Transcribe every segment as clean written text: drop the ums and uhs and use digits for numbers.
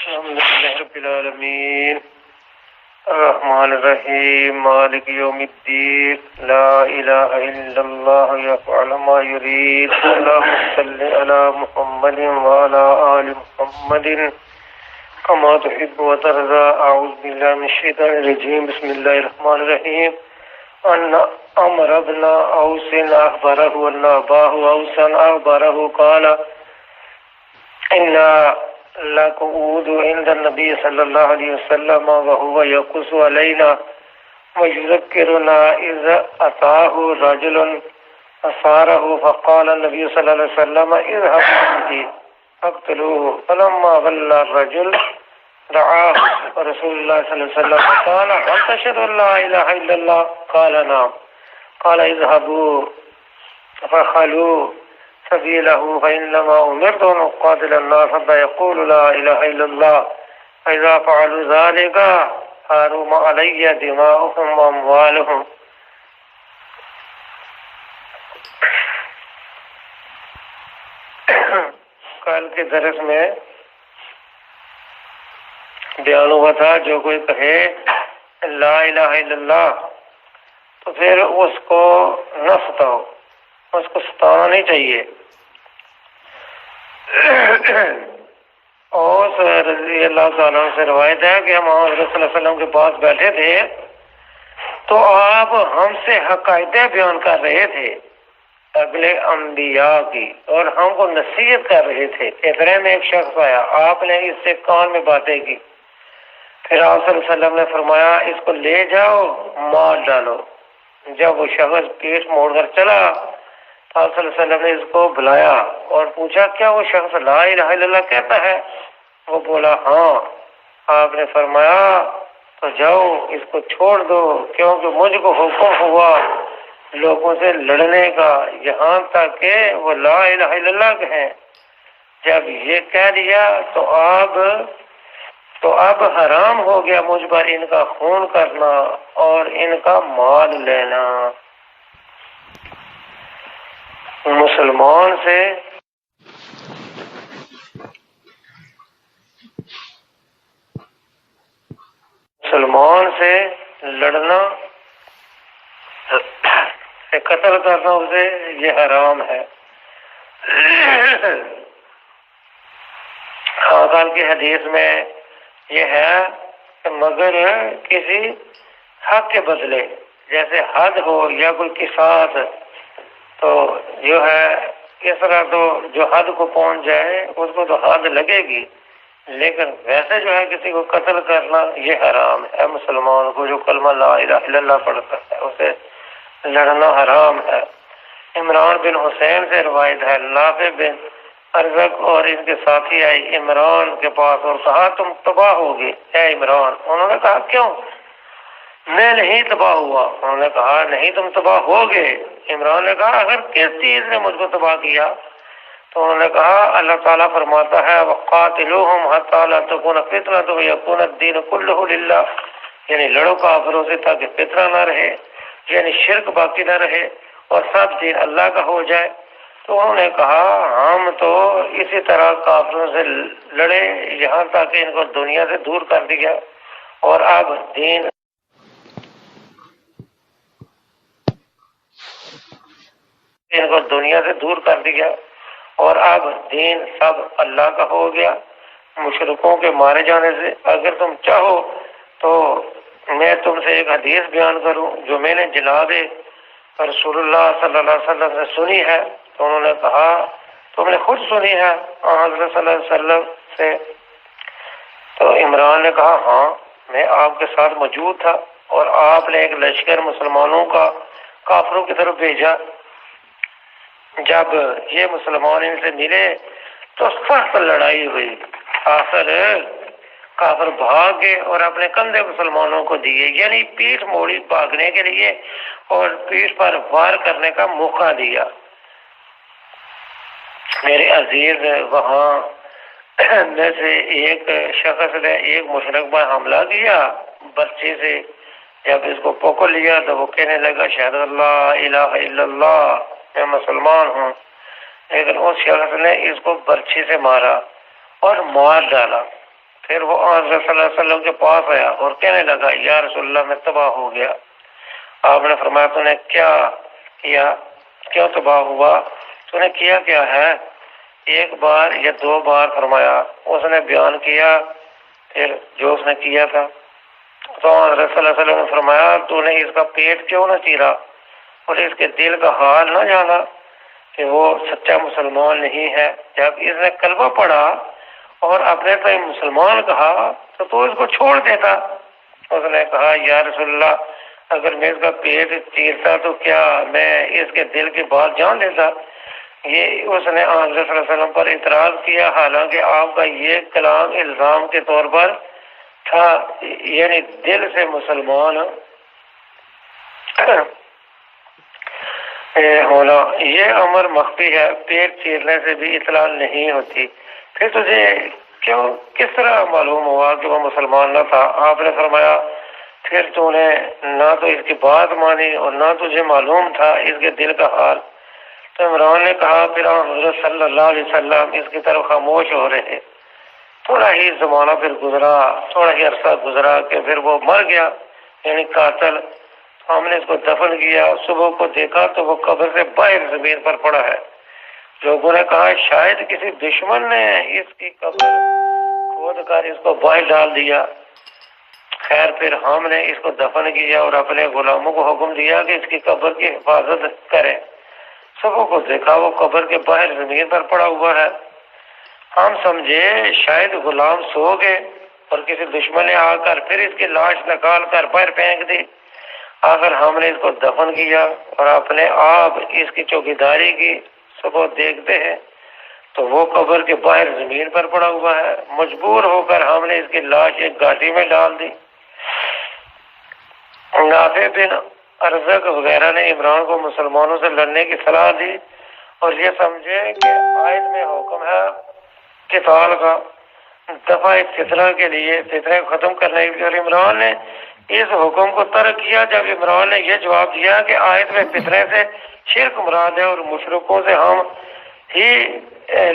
الحمد لله رب العالمين الرحمن الرحيم مالك يوم الدين لا إله إلا الله يفعل ما يريد اللهم صل على محمد وعلى آل محمد كما تحب وترضى أعوذ بالله من الشيطان الرجيم بسم الله الرحمن الرحيم أن عمرو بن أوس أخبره أن أباه أوسا أخبره قال إن لقعود عند النبي صلى الله عليه وسلم وهو يقص علينا ويذكرنا إذا أتاه رجل أصاره فقال النبي صلى الله عليه وسلم اذهب به فاقتلوه فلما ولى الرجل دعاه رسول الله صلى الله عليه وسلم قال هل تشهد أن لا إله إلا الله قال نعم قال اذهبوا فخلوا سبيله فإنما أمرت أن أقاتل الناس حتى يقولوا لا إله إلا الله فإذا فعلوا ذلك حرم علي دماؤهم وأموالهم. کل کے درس میں بیان ہوا تھا جو کوئی کہے لا الہ الا اللہ تو پھر اس کو نہ ستاؤ، اس کو ستانا نہیں چاہیے. اور رضی اللہ تعالیٰ سے روایت ہے کہ ہم حضرت صلی اللہ علیہ وسلم کے پاس بیٹھے تھے تو آپ ہم سے حقائقیں بیان کر رہے تھے اگلے انبیاء کی، اور ہم کو نصیحت کر رہے تھے. اتنے میں ایک شخص آیا، آپ نے اس سے کان میں باتیں کی. پھر آپ صلی اللہ علیہ وسلم نے فرمایا اس کو لے جاؤ مار ڈالو. جب وہ شخص پیٹ موڑ کر چلا تو آپ صلی اللہ علیہ وسلم نے اس کو بلایا اور پوچھا کیا وہ شخص لا الہ الا اللہ کہتا ہے؟ وہ بولا ہاں. آپ نے فرمایا تو جاؤ اس کو چھوڑ دو، کیونکہ مجھ کو حکم ہوا لوگوں سے لڑنے کا یہاں تک کہ وہ لا الہ الا اللہ کہیں. جب یہ کہہ دیا تو اب حرام ہو گیا مجھ پر ان کا خون کرنا اور ان کا مال لینا. مسلمان سے لڑنا، قتل کرنا اسے یہ حرام ہے. کل کی حدیث میں یہ ہے کہ مگر کسی حق کے بدلے، جیسے حد ہو یا کوئی قصاص، تو جو ہے اس طرح تو جو حد کو پہنچ جائے اس کو تو حد لگے گی، لیکن ویسے جو ہے کسی کو قتل کرنا یہ حرام ہے. مسلمان کو جو کلمہ لا الہ الا اللہ پڑھتا ہے اسے لڑنا حرام ہے. عمران بن حسین سے روایت ہے، نافع بن ارزق اور ان کے ساتھی آئے عمران کے پاس اور کہا تم تباہ ہوگے اے عمران. انہوں نے کہا کیوں؟ میں نہیں تباہ ہوا. انہوں نے کہا نہیں تم تباہ ہوگے. عمران نے کہا اگر کس چیز نے مجھ کو تباہ کیا؟ تو انہوں نے کہا اللہ تعالیٰ فرماتا ہے وَقَاتِلُوهُمْ حَتَّىٰ لَا تَكُونَ فِتْنَةٌ وَيَكُونَ الدِّينُ كُلُّهُ لِلَّهِ، یعنی لڑو کافروں سے تاکہ فتنہ نہ رہے، یعنی شرک باقی نہ رہے اور سب دین اللہ کا ہو جائے. تو انہوں نے کہا ہم تو اسی طرح کافروں سے لڑے یہاں تک ان کو دنیا سے دور کر دیا، اور اب دین سب اللہ کا ہو گیا مشرکوں کے مارے جانے سے. اگر تم چاہو تو میں تم سے ایک حدیث بیان کروں جو میں نے جناب رسول اللہ صلی اللہ علیہ وسلم سے سنی ہے. تو انہوں نے کہا تم نے خود سنی ہے حضرت صلی اللہ علیہ وسلم سے؟ تو عمران نے کہا ہاں میں آپ کے ساتھ موجود تھا اور آپ نے ایک لشکر مسلمانوں کا کافروں کی طرف بھیجا. جب یہ مسلمان ان سے ملے تو سخت لڑائی ہوئی. آخر کافر بھاگ گئے اور اپنے کندھے مسلمانوں کو دیے، یعنی پیٹھ موڑی بھاگنے کے لیے اور پیٹھ پر وار کرنے کا موقع دیا. میرے عزیز وہاں میں سے ایک شخص نے ایک مشرک پر حملہ کیا برچے سے. جب اس کو پکڑ لیا تو وہ کہنے لگا شہد اللہ الہ الا اللہ، میں مسلمان ہوں. لیکن اس شخص نے اس کو برچھی سے مارا اور مار ڈالا. پھر وہ حضرت صلی اللہ علیہ وسلم کے پاس آیا اور کہنے لگا یا رسول اللہ میں تباہ ہو گیا۔ آپ نے فرمایا تو نے کیا کیا، کیوں تباہ ہوا، تو نے کیا کیا ہے؟ ایک بار یا دو بار فرمایا، اس نے بیان کیا پھر جو اس نے کیا تھا۔ تو حضرت صلی اللہ علیہ وسلم نے فرمایا تو نے اس کا پیٹ کیوں نہ چیرا اور اس کے دل کا حال نہ جانا کہ وہ سچا مسلمان نہیں ہے؟ جب اس نے کلمہ پڑھا اور اپنے تو مسلمان کہا تو اس کو چھوڑ دیتا۔ اس نے کہا یا رسول اللہ اگر میں اس کا پیٹ چیرتا تو کیا میں اس کے دل کی بات جان لیتا؟ یہ اس نے حضرت صلی اللہ علیہ وسلم پر اعتراض کیا، حالانکہ آپ کا یہ کلام الزام کے طور پر تھا، یعنی دل سے مسلمان ہونا۔ یہ امر مخفی ہے، پیٹ چیرنے سے بھی اطلاع نہیں ہوتی۔ پھر تجھے کیوں کس طرح معلوم ہوا کہ وہ مسلمان نہ تھا؟ آپ نے فرمایا پھر تو نے نہ تو اس کی بات مانی اور نہ تجھے معلوم تھا اس کے دل کا حال۔ تو عمران نے کہا پھر حضرت صلی اللہ علیہ وسلم اس کی طرف خاموش ہو رہے۔ تھوڑا ہی زمانہ پھر گزرا، تھوڑا ہی عرصہ گزرا کہ پھر وہ مر گیا، یعنی قاتل۔ ہم نے اس کو دفن کیا، صبح کو دیکھا تو وہ قبر سے باہر زمین پر پڑا ہے۔ لوگوں نے کہا شاید کسی دشمن نے اس کی قبر کھود کر اس کو باہر ڈال دیا۔ خیر پھر ہم نے اس کو دفن کیا اور اپنے غلاموں کو حکم دیا کہ اس کی قبر کی حفاظت کریں۔ صبح کو دیکھا وہ قبر کے باہر زمین پر پڑا ہوا ہے۔ ہم سمجھے شاید غلام سو گئے اور کسی دشمن نے آ کر پھر اس کی لاش نکال کر باہر پھینک دی۔ آخر ہم نے اس کو دفن کیا اور اپنے آپ اس کی چوکیداری کی۔ صبح دیکھتے ہیں تو وہ قبر کے باہر زمین پر پڑا ہوا ہے۔ مجبور ہو کر ہم نے اس کی لاش ایک گاڑی میں ڈال دی۔ نافع بن ارزق وغیرہ نے عمران کو مسلمانوں سے لڑنے کی صلاح دی اور یہ سمجھے کہ آیت میں حکم ہے قتال کا، دفاع فتنہ کے لیے، فتنہ ختم کرنے کے لیے، اور عمران نے اس حکم کو ترک کیا جب عمران نے یہ جواب دیا کہ آیت میں فتنے سے شرک مراد ہے اور مشرکوں سے ہم ہی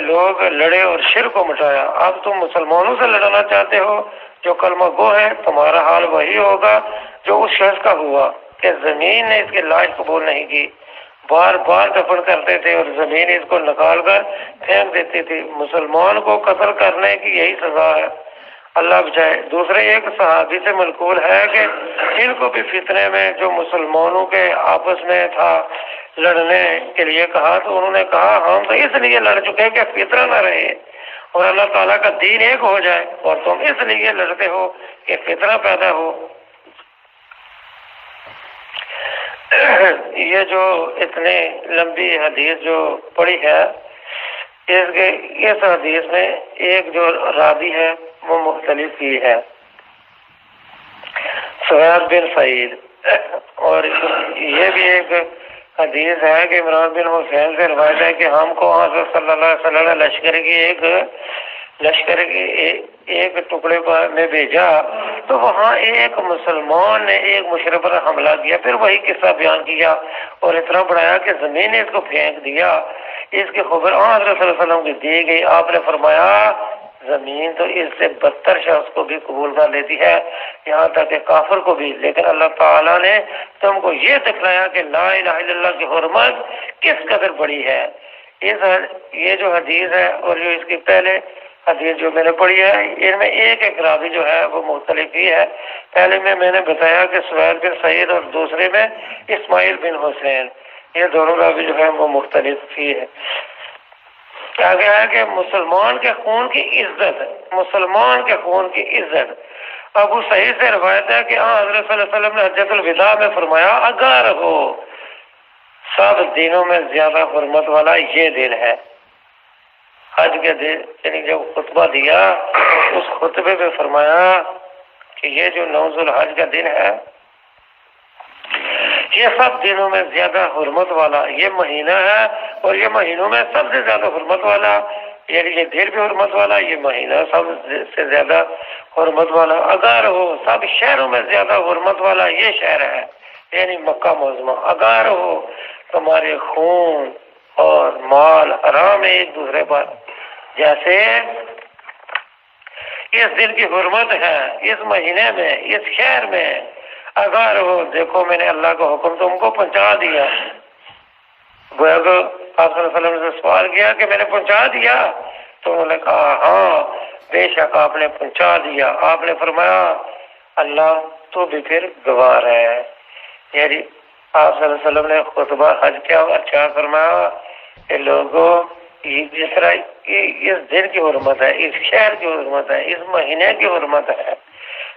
لوگ لڑے اور شرک کو مٹایا۔ اب تم مسلمانوں سے لڑنا چاہتے ہو جو کلمہ گو ہے، تمہارا حال وہی ہوگا جو اس شخص کا ہوا کہ زمین نے اس کی لاش قبول نہیں کی، بار بار دفن کرتے تھے اور زمین اس کو نکال کر پھینک دیتی تھی۔ مسلمان کو قتل کرنے کی یہی سزا ہے، اللہ بچائے۔ دوسرے ایک صحابی سے منقول ہے کہ ان کو بھی فتنے میں جو مسلمانوں کے آپس میں تھا لڑنے کے لیے کہا تو انہوں نے کہا ہم تو اس لیے لڑ چکے کہ فتنہ نہ رہے اور اللہ تعالیٰ کا دین ایک ہو جائے، اور تم اس لیے لڑتے ہو کہ فتنہ پیدا ہو۔ یہ جو اتنی لمبی حدیث جو پڑھی ہے، اس حدیث میں ایک جو راوی ہے وہ مختلف ہی ہے، سعید بن سعید، اور یہ بھی ایک حدیث ہے کہ عمران بن حسین سے روایت ہے کہ ہم کو حضرت صلی اللہ علیہ وسلم نے لشکر کے ایک ٹکڑے میں بھیجا تو وہاں ایک مسلمان نے ایک مشرک پر حملہ کیا، پھر وہی قصہ بیان کیا اور اتنا بڑھایا کہ زمین نے اس کو پھینک دیا۔ اس کی خبر حضرت صلی اللہ علیہ وسلم کی دی گئی۔ آپ نے فرمایا زمین تو اس سے بدتر شخص کو بھی قبول کر لیتی ہے، یہاں تک کہ کافر کو بھی، لیکن اللہ تعالیٰ نے تم کو یہ دکھلایا کہ لا الہ الا اللہ کی حرمت کس قدر بڑی ہے۔ یہ جو حدیث ہے اور جو اس کی پہلے حدیث جو میں نے پڑھی ہے، ان میں ایک ایک راوی جو ہے وہ مختلف ہی ہے۔ پہلے میں نے بتایا کہ سعید بن سعید اور دوسرے میں اسماعیل بن حسین، یہ دونوں راوی جو ہے وہ مختلف ہی ہے۔ آگے ہے کہ مسلمان کے خون کی عزت، مسلمان کے خون کی عزت۔ ابو سعید سے روایت ہے کہ حضرت صلی اللہ علیہ وسلم نے حجۃ الوداع میں فرمایا اگر ہو سب دنوں میں زیادہ حرمت والا یہ دن ہے۔ حج کے دن یعنی جب خطبہ دیا اس خطبے میں فرمایا کہ یہ جو 9 ذو الحج کا دن ہے یہ سب دنوں میں زیادہ حرمت والا یہ مہینہ ہے، اور یہ مہینوں میں سب سے زیادہ حرمت والا، یعنی یہ دن بھی حرمت والا، یہ مہینہ سب سے زیادہ حرمت والا۔ اگر ہو سب شہروں میں زیادہ حرمت والا یہ شہر ہے، یعنی مکہ معظمہ۔ اگر ہو تمہارے خون اور مال حرام ہے ایک دوسرے پر، جیسے اس دن کی حرمت ہے، اس مہینے میں، اس شہر میں، اگر وہ دیکھو میں نے اللہ کا حکم تم کو پہنچا دیا، گویا کہ آپ صلی اللہ علیہ وسلم سے سوال کیا کہ میں نے پہنچا دیا، تو انہوں نے کہا ہاں بے شک آپ نے پہنچا دیا۔ آپ نے فرمایا اللہ تو بھی پھر گواہ ہے، یعنی آپ صلی اللہ علیہ وسلم نے خطبہ حج کیا اچھا فرمایا کہ لوگوں جس طرح اس دن کی حرمت ہے، اس شہر کی حرمت ہے، اس مہینے کی حرمت ہے،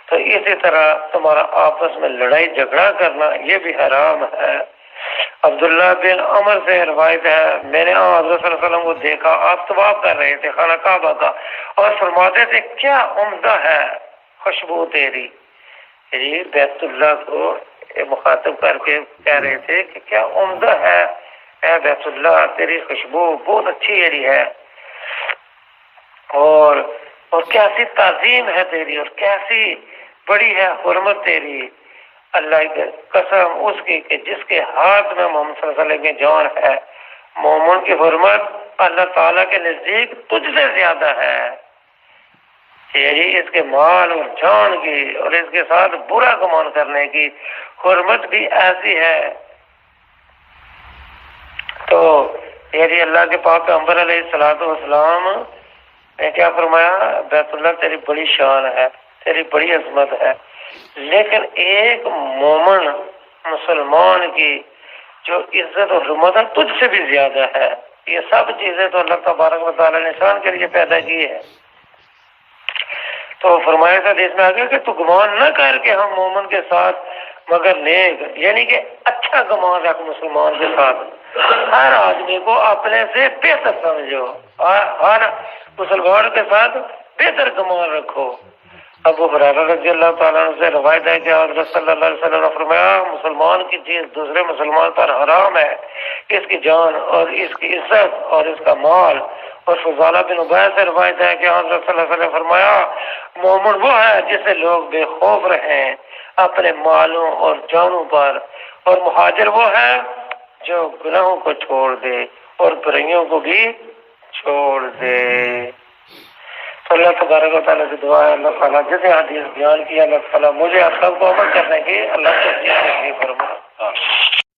تو اسی طرح تمہارا آپس میں لڑائی جھگڑا کرنا یہ بھی حرام ہے۔ عبداللہ بن عمر سے روایت ہے، میں نے حضرت صلی اللہ علیہ وسلم کو دیکھا، آپ طواف کر رہے تھے خانہ کعبہ کا، اور فرماتے تھے کیا عمدہ ہے خوشبو تیری، یعنی بیت اللہ کو مخاطب کر کے کہہ رہے تھے کہ کیا عمدہ ہے اے بیت اللہ، تیری خوشبو بہت اچھی یعنی ہے، اور کیسی تعظیم ہے تیری، اور کیسی بڑی ہے حرمت تیری، اللہ کی قسم اس کی کہ جس کے ہاتھ میں محمد صلی اللہ علیہ وسلم کی جان ہے، مومن کی حرمت اللہ تعالیٰ کے نزدیک تجھ سے زیادہ ہے، یعنی اس کے مال اور جان کی اور اس کے ساتھ برا گمان کرنے کی حرمت بھی ایسی ہے۔ تو یعنی اللہ کے پاک پیغمبر علیہ الصلوۃ والسلام نے کیا فرمایا، بیت اللہ تیری بڑی شان ہے، تیری بڑی عظمت ہے، لیکن ایک مومن مسلمان کی جو عزت اور حرمت ہے تجھ سے بھی زیادہ ہے۔ یہ سب چیزیں تو اللہ تبارک و تعالیٰ نے انسان کے لیے پیدا کی ہے۔ تو فرمایا تھا حدیث میں آگے کہ تو گمان نہ کر کہ ہم مومن کے ساتھ مگر نیک، یعنی کہ اچھا گمان رکھ مسلمان کے ساتھ، ہر آدمی کو اپنے سے بہتر سمجھو، ہر مسلمان کے ساتھ بہتر گمان رکھو۔ ابو ہریرہ رضی اللہ تعالیٰ عنہ سے روایت ہے کہ حضرت صلی اللہ علیہ وسلم نے فرمایا مسلمان کی چیز دوسرے مسلمان پر حرام ہے، اس کی جان اور اس کی عزت اور اس کا مال۔ اور فضالہ بن عبید سے روایت ہے کہ حضرت صلی اللہ علیہ وسلم نے فرمایا مومن وہ ہے جسے لوگ بے خوف رہیں اپنے مالوں اور جانوں پر، اور مہاجر وہ ہے جو گناہوں کو چھوڑ دے اور برائیوں کو بھی چھوڑ دے۔ تو اللہ تبارک و تعالیٰ سے دعا ہے اللہ تعالیٰ جیسے حدیث بیان کیا اللہ تعالیٰ مجھے آپ سب کو عمل کرنے کی اللہ کو فرمائے۔